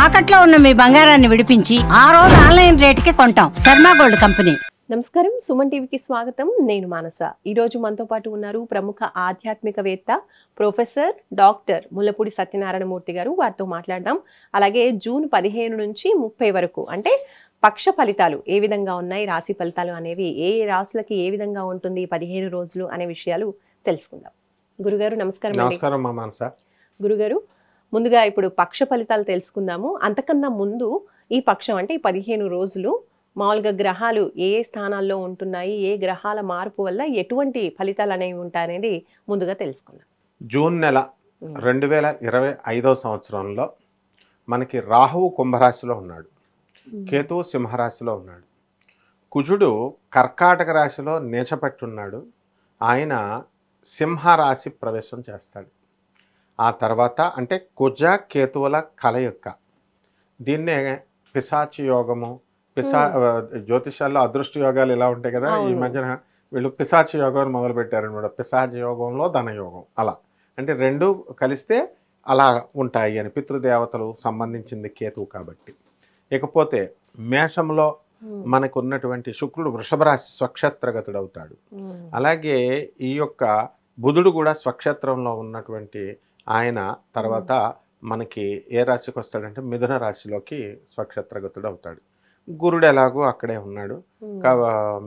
తాకట్లో ఉన్న మీ బంగారాన్ని విడిపించి ఆ రోజు ఆన్లైన్ రేటుకి కొంటాం. Sharma gold company. నమస్కారం, సుమన్ టీవీకి స్వాగతం. నేను మానస. ఈరోజు మనతో పాటు ఉన్నారు ప్రముఖ ఆధ్యాత్మికవేత్త ప్రొఫెసర్ డాక్టర్ ముల్లపూడి సత్యనారాయణ మూర్తి గారు. వారితో మాట్లాడదాం. అలాగే జూన్ 15 నుంచి 30 వరకు అంటే పక్ష ఫలితాలు ఏ విధంగా ఉన్నాయి, రాశి ఫలితాలు అనేవి ఏ రాశులకి ఏ విధంగా ఉంటుంది 15 రోజులు అనే విషయాలు తెలుసుకుందాం. గురుగారు నమస్కారం. నమస్కారం మానస. గురుగారు, ముందుగా ఇప్పుడు పక్ష ఫలితాలు తెలుసుకుందాము. అంతకన్నా ముందు ఈ పక్షం అంటే ఈ 15 రోజులు మామూలుగా గ్రహాలు ఏ స్థానాల్లో ఉంటున్నాయి, ఏ గ్రహాల మార్పు వల్ల ఎటువంటి ఫలితాలు అనేవి ఉంటాయనేది ముందుగా తెలుసుకుందాం. జూన్ నెల 2025 సంవత్సరంలో మనకి రాహువు కుంభరాశిలో ఉన్నాడు, కేతువు సింహరాశిలో ఉన్నాడు, కుజుడు కర్కాటక రాశిలో నీచపట్టున్నాడు. ఆయన సింహరాశి ప్రవేశం చేస్తాడు. ఆ తర్వాత అంటే కుజ కేతువుల కలయిక, దీన్నే పిశాచి యోగము, జ్యోతిషాల్లో అదృష్ట యోగాలు ఇలా ఉంటాయి కదా. ఈ మధ్యన వీళ్ళు పిశాచి యోగం మొదలు పెట్టారనమాట. పిశాచి యోగంలో ధనయోగం, అలా అంటే రెండు కలిస్తే అలా ఉంటాయి అని పితృదేవతలు సంబంధించింది కేతువు కాబట్టి. ఇకపోతే మేషంలో మనకు ఉన్నటువంటి శుక్రుడు వృషభ రాశి స్వక్షేత్రగతుడు అవుతాడు. అలాగే ఈ యొక్క బుధుడు కూడా స్వక్షేత్రంలో ఉన్నటువంటి ఆయన తర్వాత మనకి ఏ రాశికి వస్తాడంటే మిథున రాశిలోకి స్వక్షేత్రగతుడు అవుతాడు. గురుడు ఎలాగో అక్కడే ఉన్నాడు,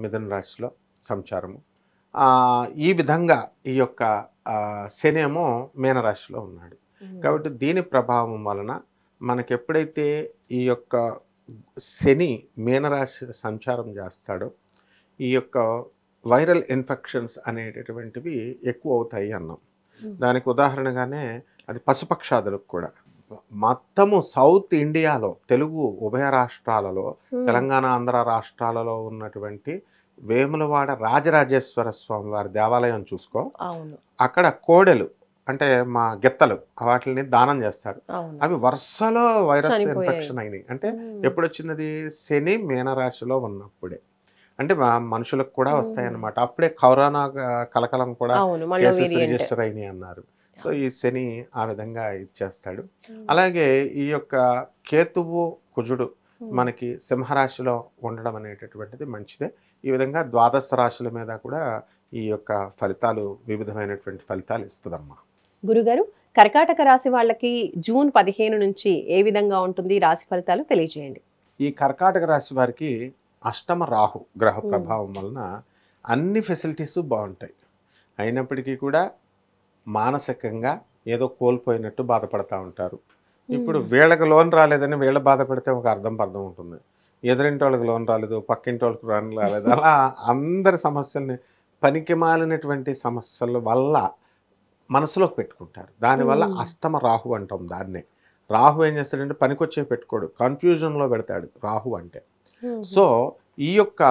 మిథున రాశిలో సంచారము. ఈ విధంగా ఈ యొక్క శని ఏమో మీనరాశిలో ఉన్నాడు. కాబట్టి దీని ప్రభావం వలన మనకి ఎప్పుడైతే ఈ యొక్క శని మీనరాశి సంచారం చేస్తాడో ఈ యొక్క వైరల్ ఇన్ఫెక్షన్స్ అనేటటువంటివి ఎక్కువ అవుతాయి అన్నాం. దానికి ఉదాహరణగానే అది పశుపక్షాదులకు కూడా మొత్తము సౌత్ ఇండియాలో తెలుగు ఉభయ రాష్ట్రాలలో తెలంగాణ ఆంధ్ర రాష్ట్రాలలో ఉన్నటువంటి వేములవాడ రాజరాజేశ్వర స్వామి వారి దేవాలయం చూసుకో, అక్కడ కోడెలు అంటే మా గిత్తలు వాటిని దానం చేస్తారు. అవి వరుసలో వైరస్ ఇన్ఫెక్షన్ అయినాయి. అంటే ఎప్పుడు వచ్చినది? శని మీనరాశిలో ఉన్నప్పుడే. అంటే మనుషులకు కూడా వస్తాయన్నమాట. అప్పుడే కరోనా కలకలం కూడా కేసెస్ రిజిస్టర్ అయినాయి అన్నారు. సో ఈ శని ఆ విధంగా ఇచ్చేస్తాడు. అలాగే ఈ యొక్క కేతువు కుజుడు మనకి సింహరాశిలో ఉండడం అనేటటువంటిది మంచిదే. ఈ విధంగా ద్వాదశ రాశుల మీద కూడా ఈ యొక్క ఫలితాలు వివిధమైనటువంటి ఫలితాలు ఇస్తుందమ్మా. గురుగారు, కర్కాటక రాశి వాళ్ళకి జూన్ 15 నుంచి ఏ విధంగా ఉంటుంది రాశి ఫలితాలు తెలియజేయండి. ఈ కర్కాటక రాశి వారికి అష్టమ రాహు గ్రహ ప్రభావం వలన అన్ని ఫెసిలిటీస్ బాగుంటాయి. అయినప్పటికీ కూడా మానసికంగా ఏదో కోల్పోయినట్టు బాధపడతా ఉంటారు. ఇప్పుడు వీళ్ళకి లోన్ రాలేదని వీళ్ళ బాధపడితే ఒక అర్థం ఉంటుంది. ఎదురింటి వాళ్ళకి లోన్ రాలేదు, పక్కింటి వాళ్ళకి లోన్ రాలేదు, అలా అందరి సమస్యల్ని పనికి మాలినటువంటి సమస్యల వల్ల మనసులోకి పెట్టుకుంటారు. దానివల్ల అష్టమ రాహు అంటాం దాన్నే. రాహు ఏం చేస్తాడంటే పనికొచ్చే పెట్టుకోడు, కన్ఫ్యూజన్లో పెడతాడు రాహు అంటే. సో ఈ యొక్క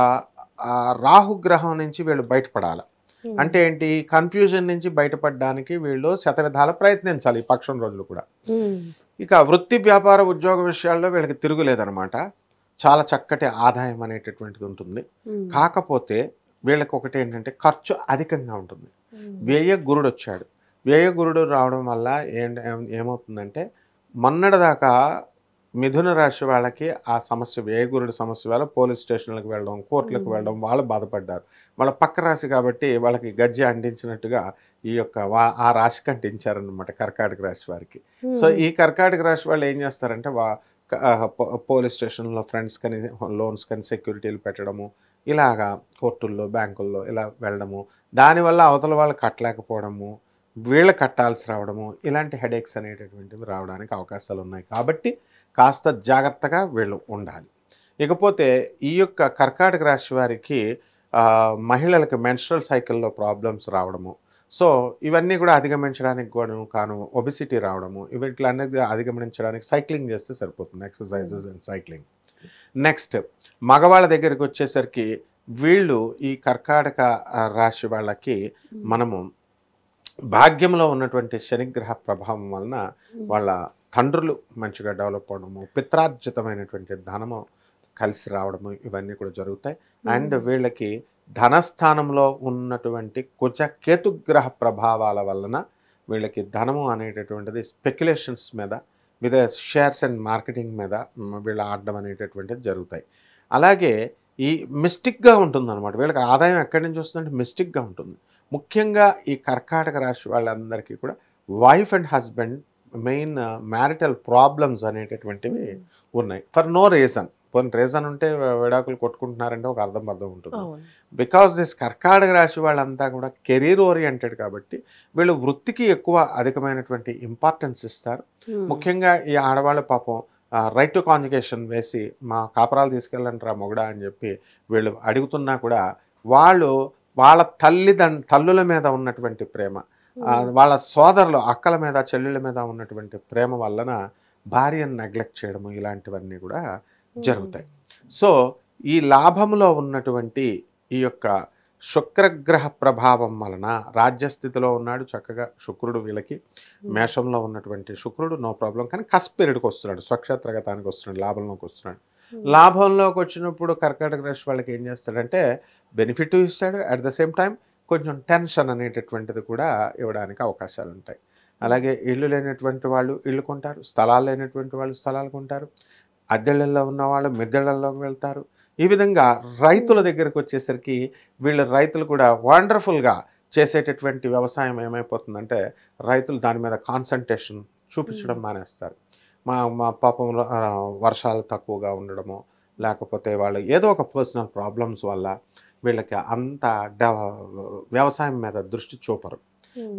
రాహుగ్రహం నుంచి వీళ్ళు బయటపడాలి. అంటే ఏంటి? కన్ఫ్యూజన్ నుంచి బయటపడడానికి వీళ్ళు శతవిధాల ప్రయత్నించాలి ఈ పక్షం రోజులు కూడా. ఇక వృత్తి వ్యాపార ఉద్యోగ విషయాల్లో వీళ్ళకి తిరుగులేదనమాట. చాలా చక్కటి ఆదాయం అనేటటువంటిది ఉంటుంది. కాకపోతే వీళ్ళకి ఒకటి ఏంటంటే ఖర్చు అధికంగా ఉంటుంది. వ్యయ గురుడు వచ్చాడు. వ్యయ గురుడు రావడం వల్ల ఏమవుతుందంటే మొన్నటిదాకా మిథున రాశి వాళ్ళకి ఆ సమస్య వ్యయగురుడు సమస్య వల్ల పోలీస్ స్టేషన్లకు వెళ్ళడం, కోర్టులకు వెళ్ళడం, వాళ్ళు బాధపడ్డారు. వాళ్ళ పక్క రాశి కాబట్టి వాళ్ళకి గజ్జి అంటించినట్టుగా ఈ యొక్క ఆ రాశికి అంటించారనమాట కర్కాటక రాశి వారికి. సో ఈ కర్కాటక రాశి వాళ్ళు ఏం చేస్తారంటే పోలీస్ స్టేషన్లో ఫ్రెండ్స్ కానీ లోన్స్ కానీ సెక్యూరిటీలు పెట్టడము, ఇలాగా కోర్టుల్లో బ్యాంకుల్లో ఇలా వెళ్ళడము, దానివల్ల అవతల వాళ్ళు కట్టలేకపోవడము, వీళ్ళు కట్టాల్సి రావడము, ఇలాంటి హెడేక్స్ అనేటటువంటివి రావడానికి అవకాశాలు ఉన్నాయి. కాబట్టి కాస్త జాగ్రత్తగా వీళ్ళు ఉండాలి. ఇకపోతే ఈ యొక్క కర్కాటక రాశి వారికి మహిళలకు మెన్స్ట్రల్ సైకిల్లో ప్రాబ్లమ్స్ రావడము, సో ఇవన్నీ కూడా అధిగమించడానికి కూడా కాను ఒబిసిటీ రావడము, వీటిలన్నీ అధిగమించడానికి సైక్లింగ్ చేస్తే సరిపోతుంది. Exercises and cycling. నెక్స్ట్ మగవాళ్ళ దగ్గరికి వచ్చేసరికి వీళ్ళు ఈ కర్కాటక రాశి వాళ్ళకి మనము భాగ్యంలో ఉన్నటువంటి శనిగ్రహ ప్రభావం వలన వాళ్ళ తండ్రులు మంచిగా డెవలప్ అవడము, పిత్రార్జితమైనటువంటి ధనము కలిసి రావడము, ఇవన్నీ కూడా జరుగుతాయి. అండ్ వీళ్ళకి ధనస్థానంలో ఉన్నటువంటి కుజ కేతుగ్రహ ప్రభావాల వలన వీళ్ళకి ధనము అనేటటువంటిది స్పెక్యులేషన్స్ మీద మీద షేర్స్ అండ్ మార్కెటింగ్ మీద వీళ్ళు ఆడడం అనేటటువంటిది జరుగుతాయి. అలాగే ఈ మిస్టిక్గా ఉంటుందన్నమాట. వీళ్ళకి ఆదాయం ఎక్కడి నుంచి వస్తుందంటే మిస్టిక్గా ఉంటుంది. ముఖ్యంగా ఈ కర్కాటక రాశి వాళ్ళందరికీ కూడా wife and husband main marital problems అనేటటువంటివి ఉన్నాయి. For no reason. కొన్ని రీజన్ ఉంటే విడాకులు కొట్టుకుంటున్నారంటే ఒక అర్థం ఉంటుంది. బికాస్ దిస్ కర్కాటక రాశి వాళ్ళంతా కూడా కెరీర్ ఓరియంటెడ్ కాబట్టి వీళ్ళు వృత్తికి ఎక్కువ అధికమైనటువంటి ఇంపార్టెన్స్ ఇస్తారు. ముఖ్యంగా ఈ ఆడవాళ్ళ పాపం రైట్ టు కాంజుగేషన్ వేసి మా కాపురాలు తీసుకెళ్ళంటారా మొగుడా అని చెప్పి వీళ్ళు అడుగుతున్నా కూడా వాళ్ళు వాళ్ళ తల్లుల మీద ఉన్నటువంటి ప్రేమ, వాళ్ళ సోదరులు అక్కల మీద చెల్లెళ్ళ మీద ఉన్నటువంటి ప్రేమ వలన భార్యను నెగ్లెక్ట్ చేయడము ఇలాంటివన్నీ కూడా జరుగుతాయి. సో ఈ లాభంలో ఉన్నటువంటి ఈ యొక్క శుక్రగ్రహ ప్రభావం వలన రాజ్యస్థితిలో ఉన్నాడు చక్కగా శుక్రుడు. వీళ్ళకి మేషంలో ఉన్నటువంటి శుక్రుడు నో ప్రాబ్లం, కానీ కస్పీరియడ్కి వస్తున్నాడు, స్వక్షేత్రగతానికి వస్తున్నాడు, లాభంలోకి వస్తున్నాడు. లాభంలోకి వచ్చినప్పుడు కర్కాటక రాశి వాళ్ళకి ఏం చేస్తాడంటే బెనిఫిట్ ఇస్తాడు, అట్ ద సేమ్ టైం కొంచెం టెన్షన్ అనేటటువంటిది కూడా ఇవ్వడానికి అవకాశాలు ఉంటాయి. అలాగే ఇల్లు లేనటువంటి వాళ్ళు ఇల్లు కొంటారు, స్థలాలు లేనటువంటి వాళ్ళు స్థలాలు కొంటారు, అద్దెళ్ళల్లో ఉన్న వాళ్ళు మిద్దెళ్ళల్లోకి వెళ్తారు. ఈ విధంగా రైతుల దగ్గరకు వచ్చేసరికి వీళ్ళు రైతులు కూడా వండర్ఫుల్గా చేసేటటువంటి వ్యవసాయం ఏమైపోతుందంటే రైతులు దాని మీద కాన్సన్ట్రేషన్ చూపించడం మానేస్తారు. మా పాపం వర్షాలు తక్కువగా ఉండడము, లేకపోతే వాళ్ళు ఏదో ఒక పర్సనల్ ప్రాబ్లమ్స్ వల్ల వీళ్ళకి అంత వ్యవసాయం మీద దృష్టి చూపరు.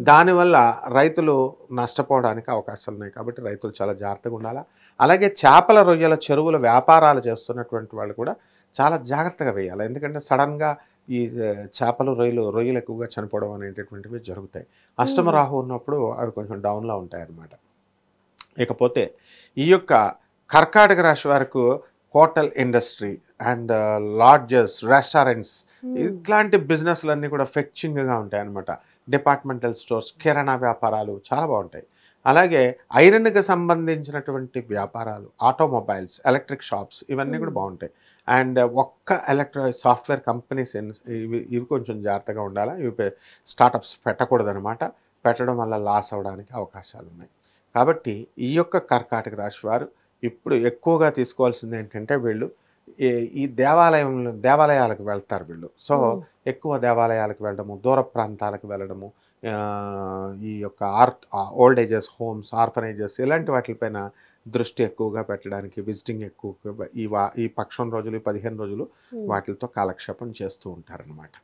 దానివల్ల రైతులు నష్టపోవడానికి అవకాశాలు ఉన్నాయి. కాబట్టి రైతులు చాలా జాగ్రత్తగా ఉండాలి. అలాగే చేపల రొయ్యల చెరువుల వ్యాపారాలు చేస్తున్నటువంటి వాళ్ళు కూడా చాలా జాగ్రత్తగా వేయాలి. ఎందుకంటే సడన్గా ఈ చేపలు రొయ్యలు ఎక్కువగా చనిపోవడం అనేటటువంటివి జరుగుతాయి. అష్టమ రాహు ఉన్నప్పుడు అవి కొంచెం డౌన్లో ఉంటాయి అన్నమాట. ఇకపోతే ఈ యొక్క కర్కాటక రాశి వారికి hotel industry and lodges, restaurants ఇట్లాంటి బిజినెస్లన్నీ కూడా ఫెచ్చింగ్గా ఉంటాయి అన్నమాట. డిపార్ట్మెంటల్ స్టోర్స్, కిరాణా వ్యాపారాలు చాలా బాగుంటాయి. అలాగే ఐరన్కి సంబంధించినటువంటి వ్యాపారాలు, ఆటోమొబైల్స్, ఎలక్ట్రిక్ షాప్స్ ఇవన్నీ కూడా బాగుంటాయి. అండ్ ఒక్క సాఫ్ట్వేర్ కంపెనీస్ ఇవి కొంచెం జాగ్రత్తగా ఉండాలి. ఇవి స్టార్టప్స్ పెట్టకూడదనమాట. పెట్టడం వల్ల లాస్ అవ్వడానికి అవకాశాలు ఉన్నాయి. కాబట్టి ఈ యొక్క కర్కాటక రాశి వారు ఇప్పుడు ఎక్కువగా తీసుకోవాల్సింది ఏంటంటే వీళ్ళు ఈ దేవాలయాలకు వెళ్తారు వీళ్ళు. సో ఎక్కువ దేవాలయాలకు వెళ్ళడము, దూర ప్రాంతాలకు వెళ్ళడము, ఈ యొక్క ఓల్డ్ ఏజెస్ హోమ్స్, ఆర్ఫనేజెస్ ఇలాంటి వాటిపైన దృష్టి ఎక్కువగా పెట్టడానికి విజిటింగ్ ఎక్కువ ఈ పక్షం రోజులు 15 రోజులు వాటితో కాలక్షేపం చేస్తూ ఉంటారనమాట.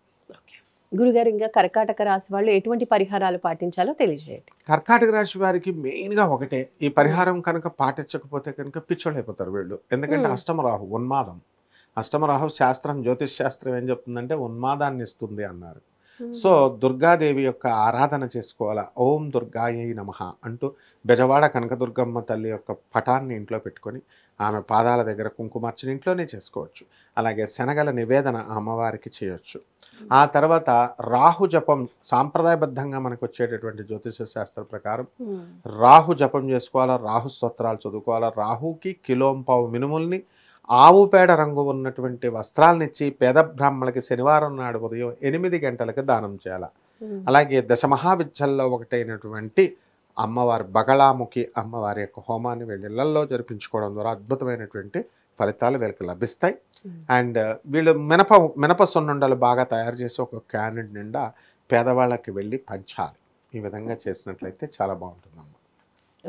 గురుగారు, ఇంకా కర్కాటక రాశి వాళ్ళు ఎటువంటి పరిహారాలు పాటించాలో తెలియజేయండి. కర్కాటక రాశి వారికి మెయిన్గా ఒకటే, ఈ పరిహారం కనుక పాటించకపోతే కనుక పిచ్చోళ్ళు అయిపోతారు వీళ్ళు. ఎందుకంటే అష్టమ రాహు ఉన్మాదం. అష్టమ రాహు శాస్త్రం, జ్యోతిష్ శాస్త్రం ఏం చెప్తుందంటే ఉన్మాదాన్ని ఇస్తుంది అన్నారు. సో దుర్గాదేవి యొక్క ఆరాధన చేసుకోవాలా. ఓం దుర్గాయై నమః అంటూ బెజవాడ కనకదుర్గమ్మ తల్లి యొక్క పటాన్ని ఇంట్లో పెట్టుకొని ఆమె పాదాల దగ్గర కుంకుమార్చన ఇంట్లోనే చేసుకోవచ్చు. అలాగే శనగల నివేదన అమ్మవారికి చేయొచ్చు. ఆ తర్వాత రాహు జపం సాంప్రదాయబద్ధంగా మనకు వచ్చేటటువంటి జ్యోతిష శాస్త్ర ప్రకారం రాహు జపం చేసుకోవాలా, రాహు స్తోత్రాలు చదువుకోవాలా. రాహుకి కిలోంపావు మినుముల్ని, ఆవు పేడ రంగు ఉన్నటువంటి వస్త్రాలనిచ్చి పేద బ్రాహ్మణులకి శనివారం నాడు ఉదయం 8 గంటలకు దానం చేయాలి. అలాగే దశమహావిద్యల్లో ఒకటైనటువంటి అమ్మవారి బగళాముఖి అమ్మవారి యొక్క హోమాన్ని వీళ్ళ ఇళ్లలో జరిపించుకోవడం ద్వారా అద్భుతమైనటువంటి ఫలితాలు వీళ్ళకి లభిస్తాయి. అండ్ వీళ్ళు మినప సున్నుండలు బాగా తయారు చేసి ఒక క్యాన్ నిండా పేదవాళ్ళకి వెళ్ళి పంచాలి. ఈ విధంగా చేసినట్లయితే చాలా బాగుంటుందమ్మా.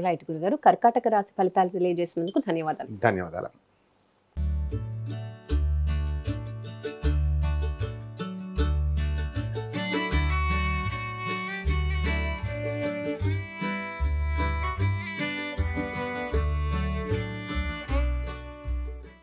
రైట్ గురుగారు, కర్కాటక రాశి ఫలితాలు తెలియజేసినందుకు ధన్యవాదాలు. ధన్యవాదాలు.